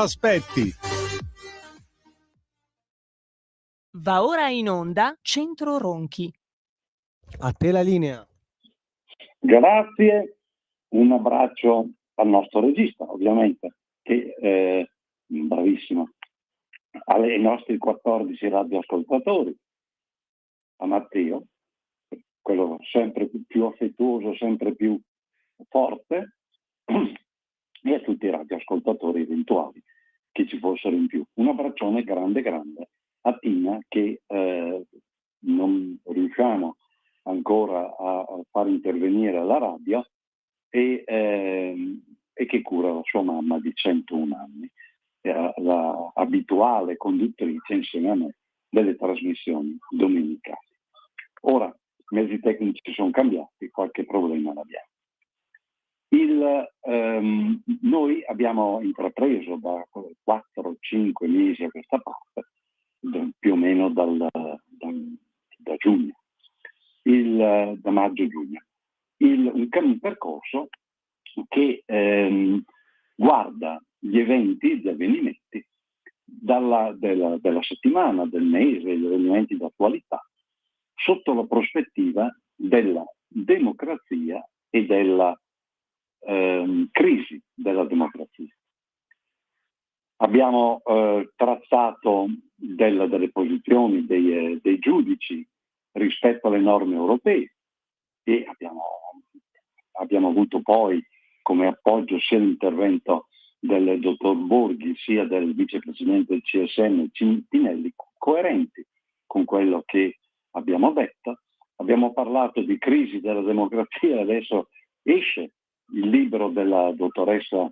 Aspetti. Va ora in onda Centro Ronchi. A te la linea. Grazie, un abbraccio al nostro regista, ovviamente, che è bravissimo, ai nostri 14 radioascoltatori, a Matteo, quello sempre più affettuoso, sempre più forte, e a tutti i radioascoltatori eventuali che ci fossero in più. Un abbraccione grande a Tina, che non riusciamo ancora a far intervenire alla radio e che cura la sua mamma di 101 anni, la abituale conduttrice insieme a me delle trasmissioni domenicali. Ora, i mezzi tecnici sono cambiati, qualche problema l'abbiamo. Noi abbiamo intrapreso da 4-5 mesi a questa parte, più o meno da giugno, da maggio-giugno, un percorso che guarda gli avvenimenti della settimana, del mese, gli avvenimenti d'attualità, sotto la prospettiva della democrazia e della crisi della democrazia. Abbiamo trattato delle posizioni dei giudici rispetto alle norme europee e abbiamo avuto poi come appoggio sia l'intervento del dottor Borghi sia del vicepresidente del CSM Tinelli, coerenti con quello che abbiamo detto. Abbiamo parlato di crisi della democrazia e adesso esce il libro della dottoressa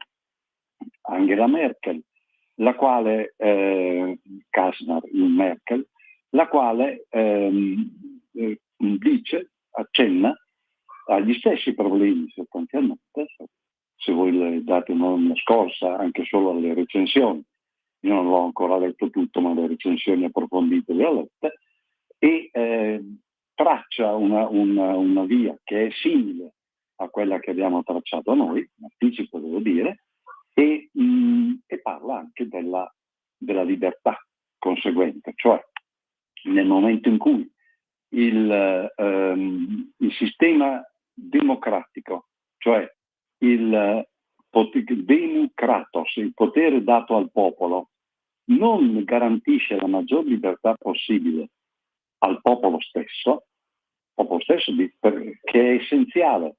Angela Merkel, la quale Merkel, la quale accenna agli stessi problemi sostanzialmente. Se voi le date una scorsa anche solo alle recensioni, io non l'ho ancora letto tutto, ma le recensioni approfondite le ho lette, e traccia una via che è simile a quella che abbiamo tracciato noi, in anticipo devo dire, e parla anche della libertà conseguente, cioè nel momento in cui il sistema democratico, cioè il democratos, il potere dato al popolo, non garantisce la maggior libertà possibile al popolo stesso che è essenziale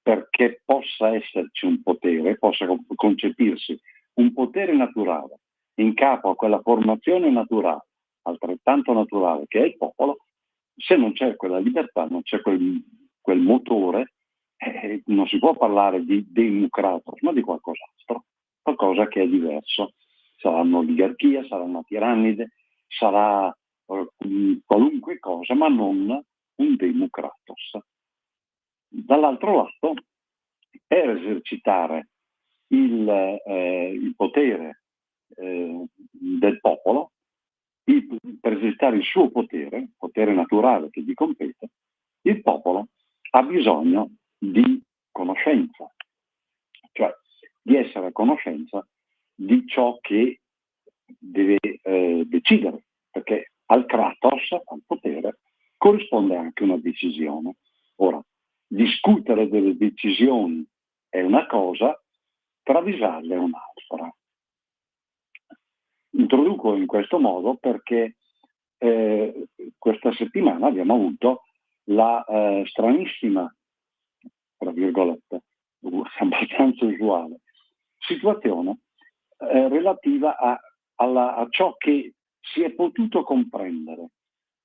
perché possa esserci un potere, possa concepirsi un potere naturale in capo a quella formazione naturale, altrettanto naturale che è il popolo. Se non c'è quella libertà, non c'è quel motore, non si può parlare di democratos, ma di qualcos'altro, qualcosa che è diverso. Sarà un'oligarchia, sarà una tirannide, sarà qualunque cosa, ma non un democratos. Dall'altro lato, per esercitare il potere del popolo, per esercitare il suo potere naturale che gli compete, il popolo ha bisogno di conoscenza, cioè di essere a conoscenza di ciò che deve decidere, perché al kratos, al potere, corrisponde anche una decisione. Ora, discutere delle decisioni è una cosa, travisarle è un'altra. Introduco in questo modo perché questa settimana abbiamo avuto la stranissima, tra virgolette, abbastanza usuale, situazione relativa a ciò che si è potuto comprendere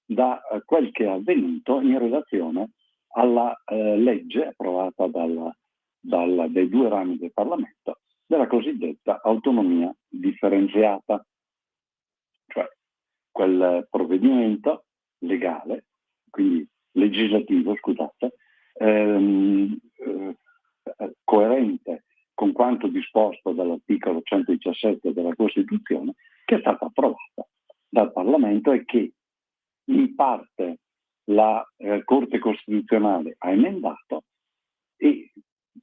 da quel che è avvenuto in relazione alla legge approvata dai due rami del Parlamento della cosiddetta autonomia differenziata, cioè quel provvedimento legale, quindi legislativo, scusate, coerente con quanto disposto dall'articolo 117 della Costituzione, che è stata approvata dal Parlamento e che in parte la Corte Costituzionale ha emendato e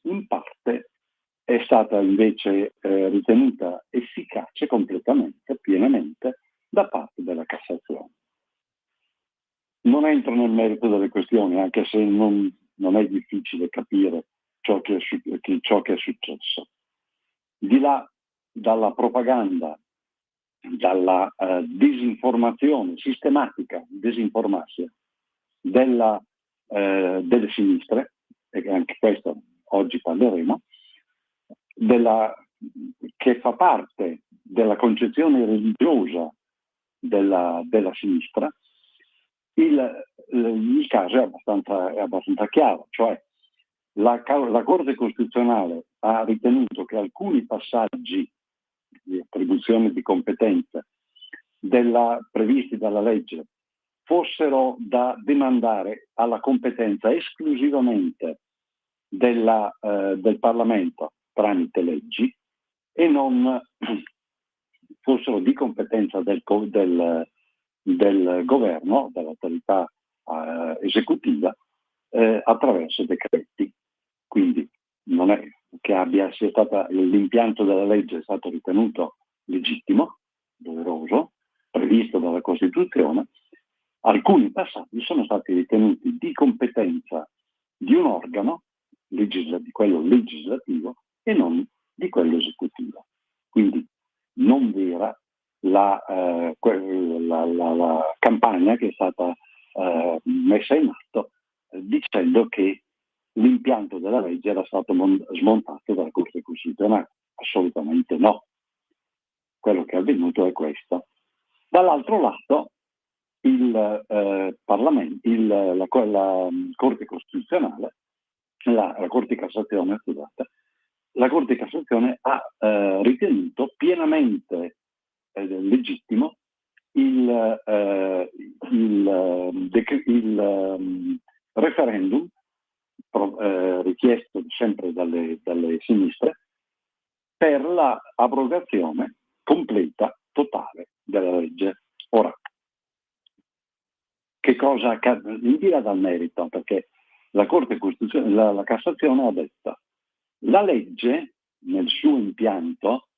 in parte è stata invece ritenuta efficace efficace completamente, pienamente, da parte della Cassazione. Non entro nel merito delle questioni, anche se non è difficile capire ciò che è successo. Di là dalla propaganda, dalla disinformazione sistematica, disinformarsi delle sinistre, e anche questo oggi parleremo, che fa parte della concezione religiosa della sinistra. Il caso è abbastanza chiaro, cioè la Corte Costituzionale ha ritenuto che alcuni passaggi di attribuzione di competenze previsti dalla legge fossero da demandare alla competenza esclusivamente del Parlamento tramite leggi e non fossero di competenza del governo, dell'autorità esecutiva, attraverso decreti. Quindi non è che l'impianto della legge è stato ritenuto legittimo, doveroso, previsto dalla Costituzione. Alcuni passaggi sono stati ritenuti di competenza di un organo, di quello legislativo, e non di quello esecutivo. Quindi non vera la campagna che è stata messa in atto dicendo che l'impianto della legge era stato smontato dalla Corte Costituzionale. Assolutamente no. Quello che è avvenuto è questo. Dall'altro lato, la Corte Costituzionale, la Corte Cassazione, scusate, la Corte Cassazione ha ritenuto pienamente legittimo il referendum richiesto sempre dalle sinistre per la abrogazione completa, totale della legge. Ora, che cosa accade? In via dal merito, perché la Corte Costituzionale, la Cassazione ha detto la legge nel suo impianto,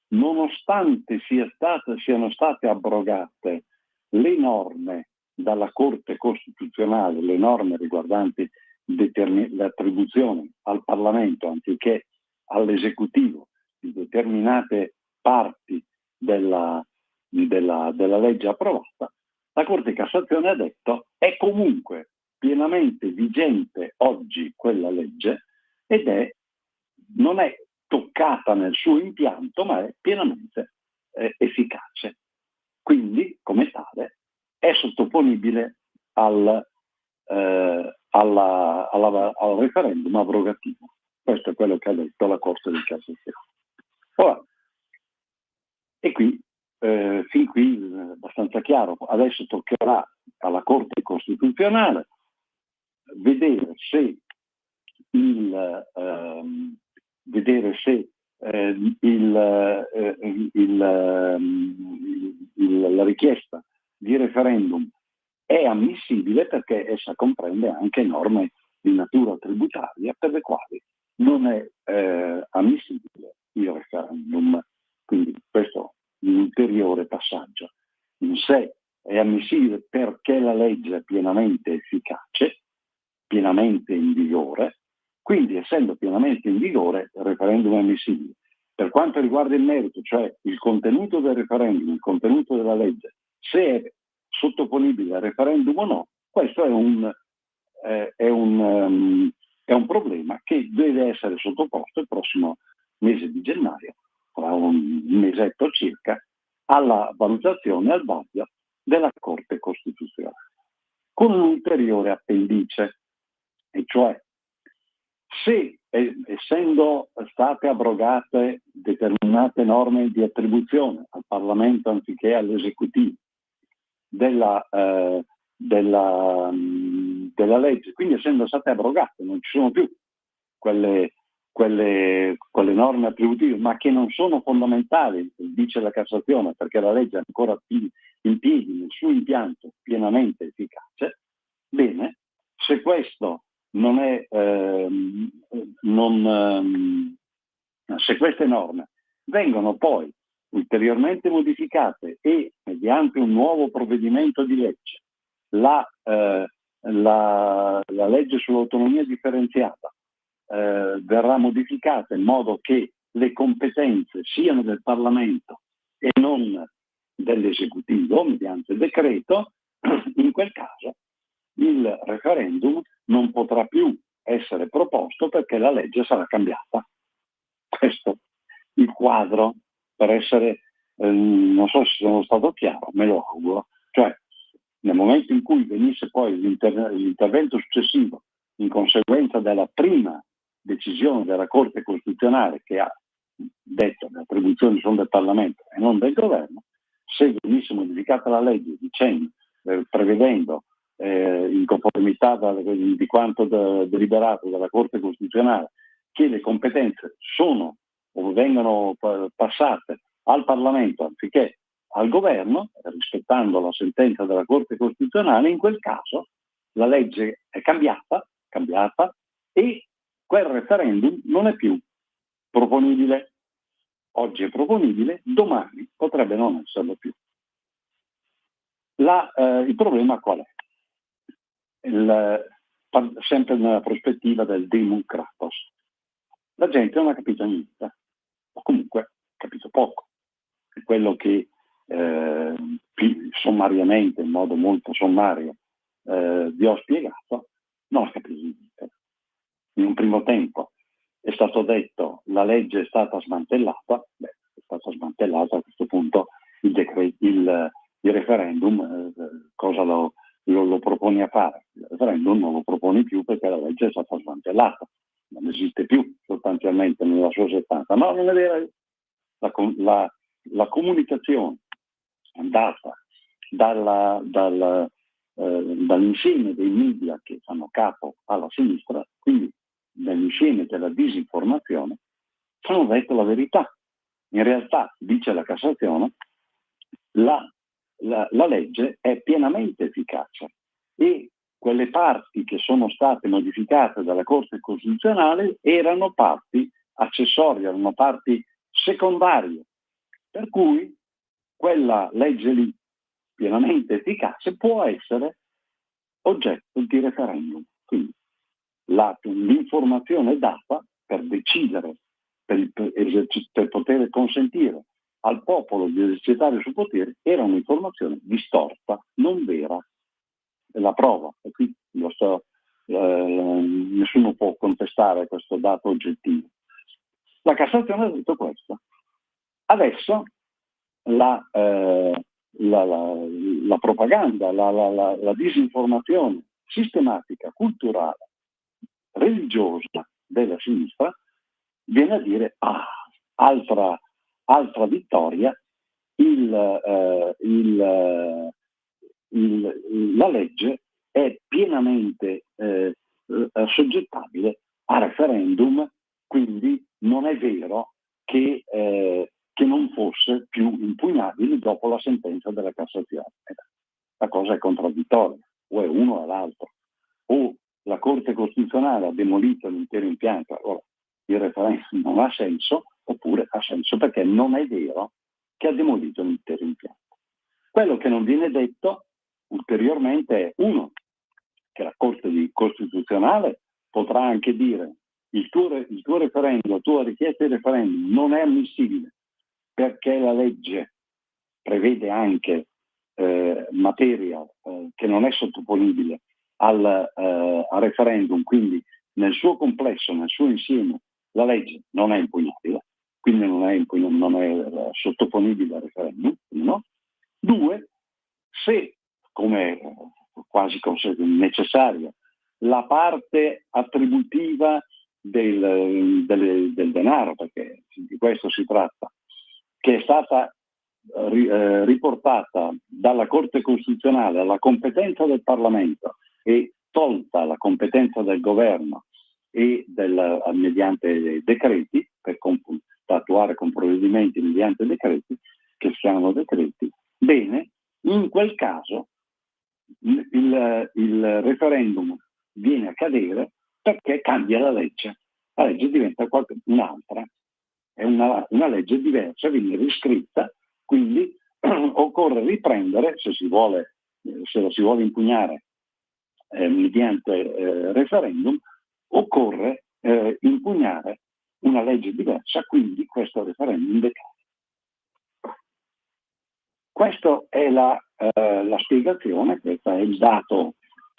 nonostante siano state abrogate le norme dalla Corte Costituzionale, le norme riguardanti l'attribuzione al Parlamento anziché all'esecutivo di determinate parti della legge approvata, la Corte di Cassazione ha detto è comunque pienamente vigente oggi quella legge ed non è toccata nel suo impianto, ma è pienamente efficace. Quindi, come tale, è sottoponibile al referendum abrogativo. Questo è quello che ha detto la Corte di Cassazione. Ora, e qui, fin qui abbastanza chiaro. Adesso toccherà alla Corte Costituzionale vedere se la richiesta di referendum è ammissibile, perché essa comprende anche norme di natura tributaria per le quali non è ammissibile il referendum. Quindi questo è un ulteriore passaggio. In sé è ammissibile perché la legge è pienamente efficace, pienamente in vigore, quindi essendo pienamente in vigore il referendum è ammissibile. Per quanto riguarda il merito, cioè il contenuto del referendum, il contenuto della legge, se è sottoponibile al referendum o no, questo è un problema che deve essere sottoposto il prossimo mese di gennaio, tra un mesetto circa, alla valutazione, al vaglio della Corte Costituzionale. Con un ulteriore appendice, e cioè se, essendo state abrogate determinate norme di attribuzione al Parlamento anziché all'esecutivo della legge, quindi essendo state abrogate, non ci sono più quelle norme attributive, ma che non sono fondamentali, dice la Cassazione, perché la legge è ancora in piedi nel suo impianto pienamente efficace. Bene, se questo se queste norme vengono poi ulteriormente modificate e mediante un nuovo provvedimento di legge la legge sull'autonomia differenziata verrà modificata in modo che le competenze siano del Parlamento e non dell'esecutivo mediante decreto, in quel caso il referendum non potrà più essere proposto perché la legge sarà cambiata. Questo il quadro, per essere, non so se sono stato chiaro, me lo auguro, cioè nel momento in cui venisse poi l'intervento successivo in conseguenza della prima decisione della Corte Costituzionale che ha detto che le attribuzioni sono del Parlamento e non del Governo, se venisse modificata la legge dicendo, prevedendo in conformità di quanto deliberato dalla Corte Costituzionale che le competenze sono o vengono passate al Parlamento anziché al Governo, rispettando la sentenza della Corte Costituzionale, in quel caso la legge è cambiata e quel referendum non è più proponibile. Oggi è proponibile, domani potrebbe non esserlo più. Il problema qual è? Sempre nella prospettiva del Demon Kratos. La gente non ha capito niente, o comunque ha capito poco. È quello che sommariamente, in modo molto sommario, vi ho spiegato, non ha capito niente. In un primo tempo è stato detto la legge è stata smantellata, è stata smantellata, a questo punto il referendum cosa lo proponi a fare? Il referendum non lo proponi più perché la legge è stata smantellata, non esiste più sostanzialmente nella sua sostanza. No, non è vero. La comunicazione andata dall'insieme dei media che fanno capo alla sinistra, quindi dall'insieme della disinformazione, hanno detto la verità. In realtà, dice la Cassazione, la legge è pienamente efficace e quelle parti che sono state modificate dalla Corte Costituzionale erano parti accessorie, erano parti secondarie, per cui quella legge lì pienamente efficace può essere oggetto di referendum. Quindi l'informazione data per decidere, per poter consentire al popolo di esercitare il suo potere, era un'informazione distorta, non vera. La prova, e qui nessuno può contestare questo dato oggettivo. La Cassazione ha detto questo. Adesso la propaganda, la disinformazione sistematica, culturale, religiosa della sinistra viene a dire altra vittoria, la legge è pienamente assoggettabile a referendum, quindi non è vero che non fosse più impugnabile dopo la sentenza della Cassazione. La cosa è contraddittoria, o è uno o l'altro. O la Corte Costituzionale ha demolito l'intero impianto, allora il referendum non ha senso, oppure ha senso perché non è vero che ha demolito l'intero impianto. Quello che non viene detto ulteriormente è, uno, che la Corte Costituzionale potrà anche dire il tuo referendum, la tua richiesta di referendum non è ammissibile perché la legge prevede anche materia che non è sottoponibile al referendum, quindi nel suo complesso, nel suo insieme, la legge non è impugnabile, quindi non è sottoponibile al referendum, no? Due, se, come quasi necessaria, la parte attributiva del denaro, perché di questo si tratta, che è stata riportata dalla Corte Costituzionale alla competenza del Parlamento e tolta la competenza del Governo e mediante decreti, per attuare con provvedimenti mediante decreti, che si chiamano decreti, bene, in quel caso il referendum viene a cadere perché cambia la legge diventa un'altra. è una legge diversa, viene riscritta, quindi occorre riprendere, se la si vuole impugnare mediante referendum, occorre impugnare una legge diversa, quindi questo referendum decade. Questa è la spiegazione, questo è il dato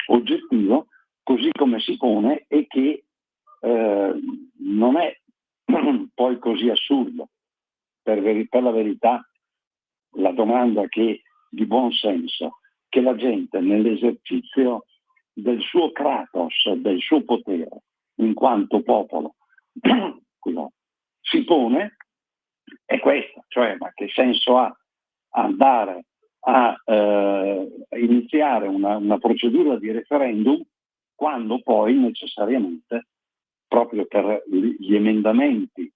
oggettivo, così come si pone, e che non è poi così assurdo. Per la verità, la domanda di buon senso che la gente nell'esercizio del suo kratos, del suo potere, in quanto popolo, si pone è questa, cioè ma che senso ha andare a iniziare una procedura di referendum quando poi necessariamente, proprio per gli emendamenti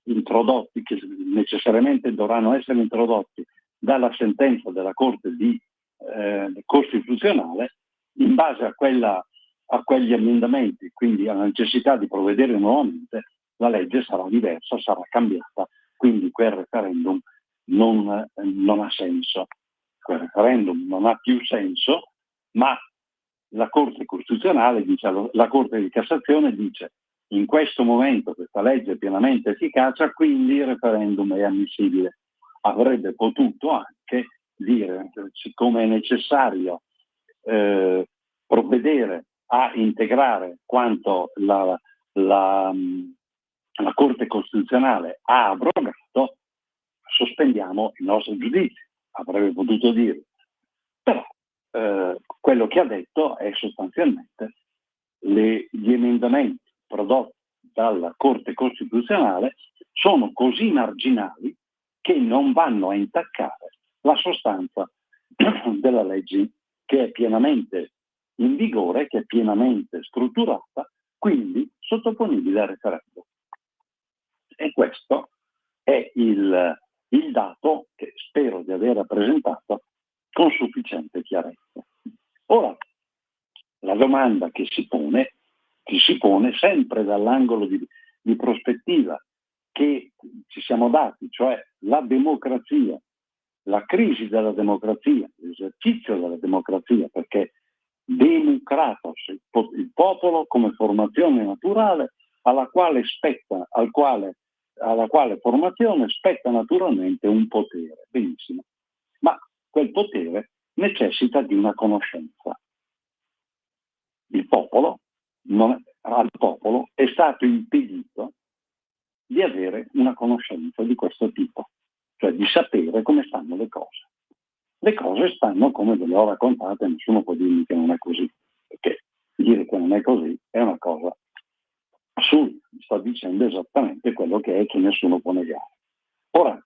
introdotti, che necessariamente dovranno essere introdotti dalla sentenza della Corte Costituzionale, in base a quegli emendamenti, quindi alla necessità di provvedere nuovamente, la legge sarà diversa, sarà cambiata, quindi quel referendum non ha senso. Quel referendum non ha più senso, ma la Corte Costituzionale dice, la Corte di Cassazione dice: in questo momento questa legge è pienamente efficace, quindi il referendum è ammissibile. Avrebbe potuto anche dire, siccome è necessario provvedere a integrare quanto la Corte Costituzionale ha abrogato, sospendiamo il nostro giudizio. Avrebbe potuto dire. Però quello che ha detto è sostanzialmente gli emendamenti prodotti dalla Corte Costituzionale sono così marginali che non vanno a intaccare la sostanza della legge, che è pienamente in vigore, che è pienamente strutturata, quindi sottoponibile a referendum. E questo è il dato che spero di aver presentato con sufficiente chiarezza. Ora, la domanda che si pone sempre dall'angolo di prospettiva che ci siamo dati, cioè la democrazia, la crisi della democrazia, l'esercizio della democrazia, perché democratos, il popolo come formazione naturale alla quale formazione spetta naturalmente un potere. Benissimo, ma quel potere necessita di una conoscenza. Al popolo è stato impedito di avere una conoscenza di questo tipo, cioè di sapere come stanno le cose. Le cose stanno come ve le ho raccontate, nessuno può dirmi che non è così, perché dire che non è così è una cosa assurda. Sto dicendo esattamente quello che è, che nessuno può negare. Ora,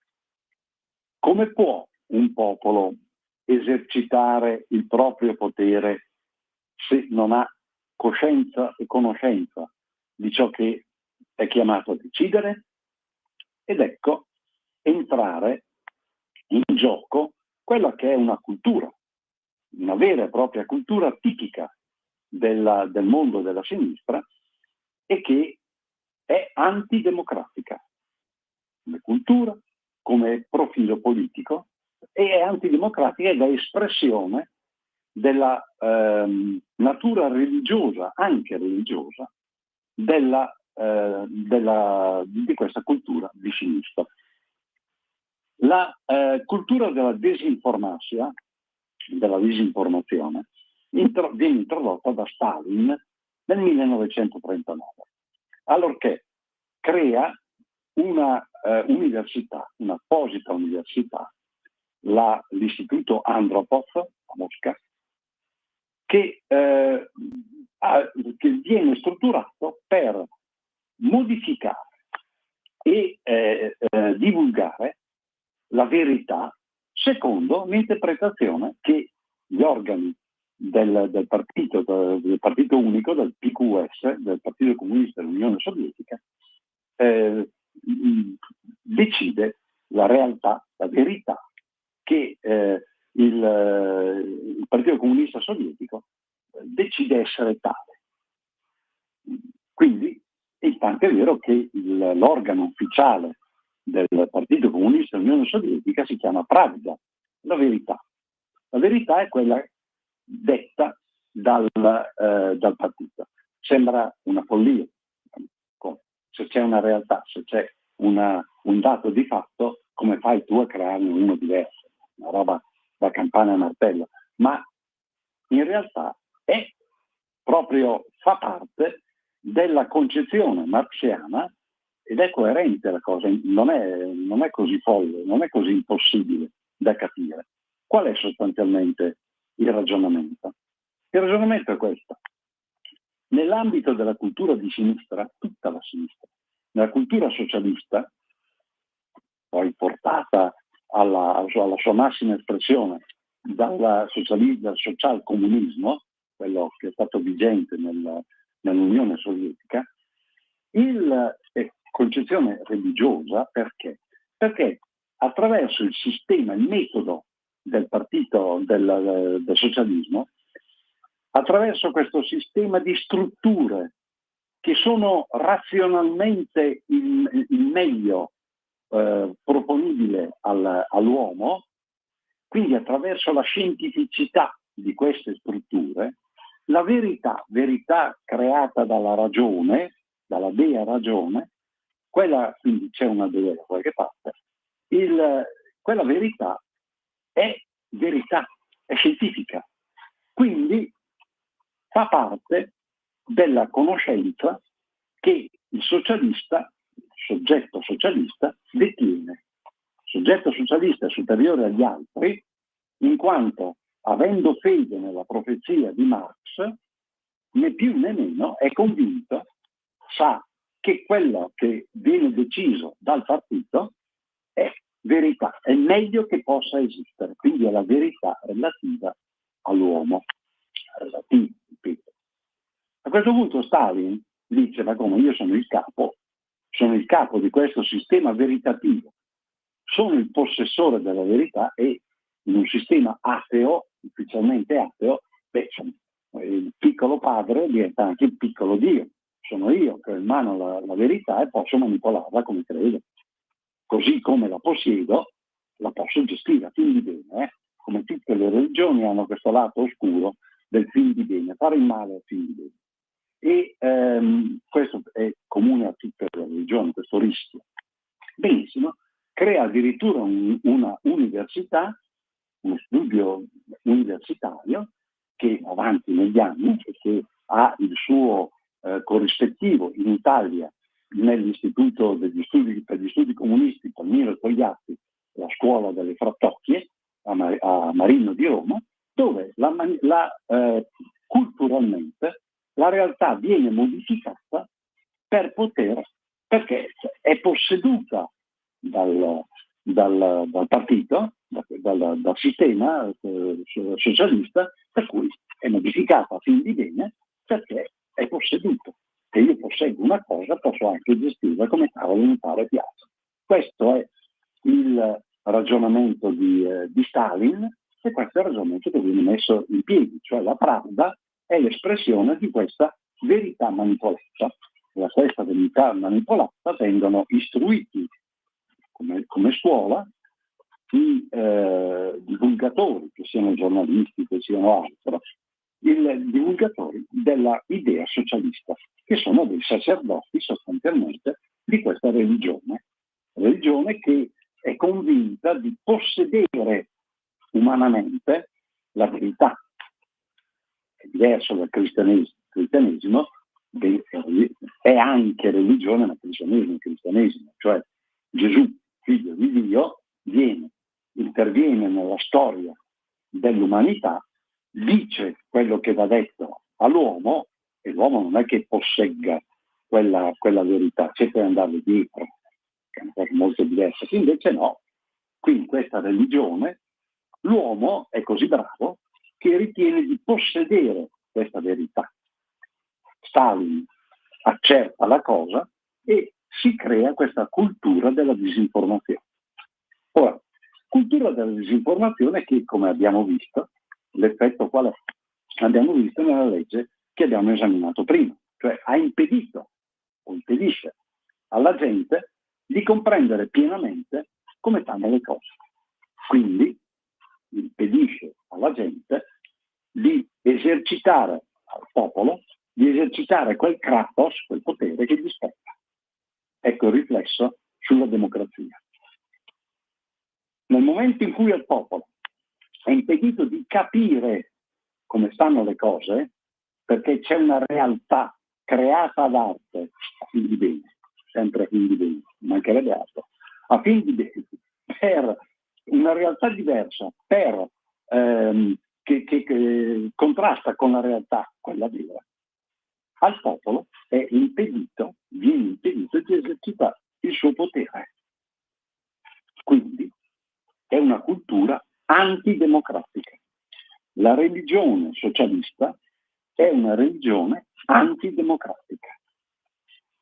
come può un popolo esercitare il proprio potere se non ha coscienza e conoscenza di ciò che è chiamato a decidere? Ed ecco entrare in gioco quella che è una cultura, una vera e propria cultura tipica del mondo della sinistra, e che è antidemocratica come cultura, come profilo politico, e è antidemocratica ed è espressione della natura religiosa, anche religiosa, di questa cultura di sinistra. La cultura della disinformazione viene introdotta da Stalin nel 1939, allorché crea una università, un'apposita università, l'Istituto Andropov a Mosca, che viene strutturato per modificare e divulgare la verità secondo l'interpretazione che gli organi del partito unico, del PQS, del Partito Comunista dell'Unione Sovietica, decide la realtà, la verità, che il Partito Comunista Sovietico decide essere tale. Quindi è tanto vero che l'organo ufficiale del Partito Comunista dell'Unione Sovietica si chiama Pravda, la verità. La verità è quella detta dal partito. Sembra una follia. Se c'è una realtà, se c'è un dato di fatto, come fai tu a crearne uno diverso? Una roba da campana a martello. Ma in realtà fa parte della concezione marxiana ed è coerente la cosa, non è così folle, non è così impossibile da capire. Qual è sostanzialmente il ragionamento? Il ragionamento è questo. Nell'ambito della cultura di sinistra, tutta la sinistra, nella cultura socialista, poi portata alla sua massima espressione dal social-comunismo, quello che è stato vigente nell'Unione Sovietica, concezione religiosa, perché? Perché attraverso il sistema, il metodo del partito del socialismo, attraverso questo sistema di strutture che sono razionalmente il meglio proponibile all'uomo, quindi attraverso la scientificità di queste strutture, la verità creata dalla ragione, dalla dea ragione, quella, quindi c'è una dea da qualche parte, quella verità è scientifica, quindi fa parte della conoscenza che il soggetto socialista detiene. Il soggetto socialista è superiore agli altri in quanto, avendo fede nella profezia di Marx, né più né meno è convinto, sa che quello che viene deciso dal partito è verità, è meglio che possa esistere, quindi è la verità relativa all'uomo. Relativa, ripeto. A questo punto Stalin dice: ma come, io sono il capo di questo sistema veritativo, sono il possessore della verità e in un sistema ateo, ufficialmente ateo, il piccolo padre diventa anche il piccolo Dio. Sono io che ho in mano la verità e posso manipolarla come credo. Così come la possiedo, la posso gestire a fin di bene. Come tutte le religioni hanno questo lato oscuro del fin di bene, fare il male a fin di bene. E questo è comune a tutte le religioni, questo rischio. Benissimo, crea addirittura una università, uno studio universitario che avanti negli anni e che ha il suo corrispettivo in Italia nell'Istituto per gli studi comunisti Palmiro Togliatti, la scuola delle Frattocchie a Marino di Roma, dove culturalmente la realtà viene modificata perché è posseduta dal partito, dal sistema socialista, per cui è modificata a fin di bene perché è posseduto. Se io posseggo una cosa posso anche gestirla come cavolo mi pare e piace. Questo è il ragionamento di Stalin e questo è il ragionamento che viene messo in piedi, cioè la Pravda è l'espressione di questa verità manipolata. Da questa verità manipolata vengono istruiti come scuola i divulgatori, che siano giornalisti, che siano altro, i divulgatori della idea socialista, che sono dei sacerdoti sostanzialmente di questa religione che è convinta di possedere umanamente la verità. È diverso dal cristianesimo. Il cristianesimo è anche religione, ma il cristianesimo, cioè Gesù, figlio di Dio, interviene nella storia dell'umanità, dice quello che va detto all'uomo e l'uomo non è che possegga quella verità, c'è per andare dietro, che è una cosa molto diversa. Invece no, qui in questa religione l'uomo è così bravo che ritiene di possedere questa verità. Stalin accerta la cosa e si crea questa cultura della disinformazione. Ora, cultura della disinformazione che, come abbiamo visto, l'effetto qual è? Abbiamo visto nella legge che abbiamo esaminato prima, cioè ha impedito o impedisce alla gente di comprendere pienamente come stanno le cose. Quindi impedisce alla gente di esercitare, al popolo, di esercitare quel kratos, quel potere che gli spetta. Ecco il riflesso sulla democrazia. Nel momento in cui al popolo è impedito di capire come stanno le cose, perché c'è una realtà creata ad arte a fin di bene, sempre a fin di bene, mancherebbe altro, a fin di bene, per una realtà diversa, che contrasta con la realtà, quella vera, al popolo viene impedito di esercitare il suo potere. Quindi è una cultura antidemocratica. La religione socialista è una religione antidemocratica.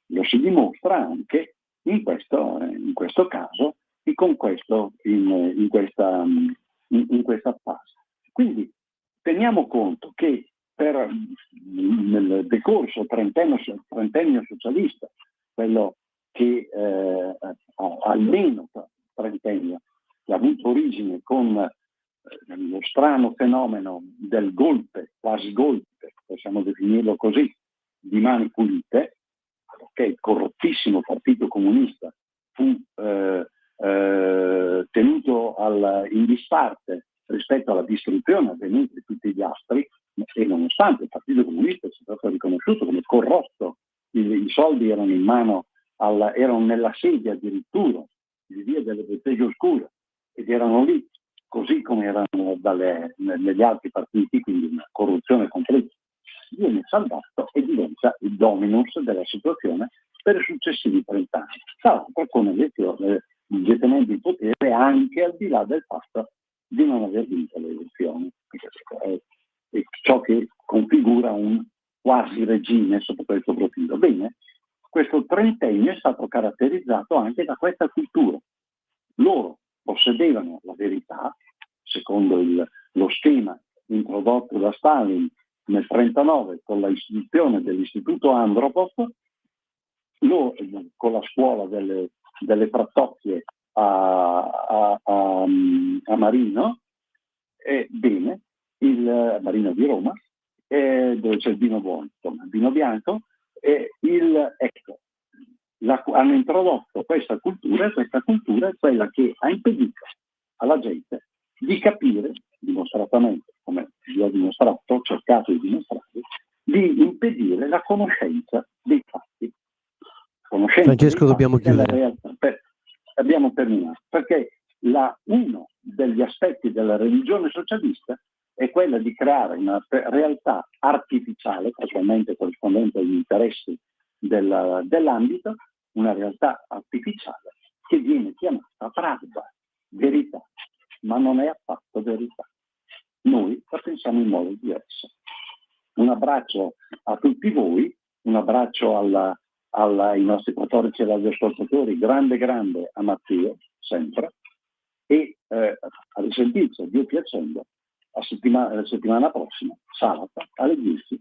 Lo si dimostra anche in questo caso e in questa fase. Quindi teniamo conto che nel decorso trentennio socialista, quello che almeno trentennio, che ha avuto origine con lo strano fenomeno del golpe, quasi golpe, possiamo definirlo così, di Mani Pulite, che il corrottissimo Partito Comunista fu tenuto in disparte rispetto alla distruzione avvenuta di tutti gli astri, e nonostante il Partito Comunista sia stato riconosciuto come corrotto, i soldi erano in mano, erano nella sede addirittura di via delle Botteghe Oscure, ed erano lì, così come erano negli altri partiti, quindi una corruzione completa. Viene salvato e diventa il dominus della situazione per i successivi 30 anni. Tra l'altro con elezioni, detenendo il potere anche al di là del fatto di non aver vinto le elezioni. È ciò che configura un quasi regime sotto questo profilo. Bene, questo trentennio è stato caratterizzato anche da questa cultura. Loro possedevano la verità, secondo lo schema introdotto da Stalin nel 1939 con la istituzione dell'Istituto Andropov, con la scuola delle Frattocchie a Marino, Marino di Roma, dove c'è il vino buono, insomma, il vino bianco, hanno introdotto questa cultura, e questa cultura è quella che ha impedito alla gente di capire, dimostratamente, come vi ho dimostrato, ho cercato di dimostrare, di impedire la conoscenza dei fatti. Francesco, dobbiamo chiudere. Abbiamo terminato, perché uno degli aspetti della religione socialista è quella di creare una realtà artificiale, casualmente corrispondente agli interessi dell'ambito, una realtà artificiale che viene chiamata pravda, verità, ma non è affatto verità. Noi la pensiamo in modo diverso. Un abbraccio a tutti voi, un abbraccio ai nostri 14 radioascoltatori, grande a Matteo, sempre, e a risentirci, Dio piacendo, la settimana prossima, sabato, alle 10,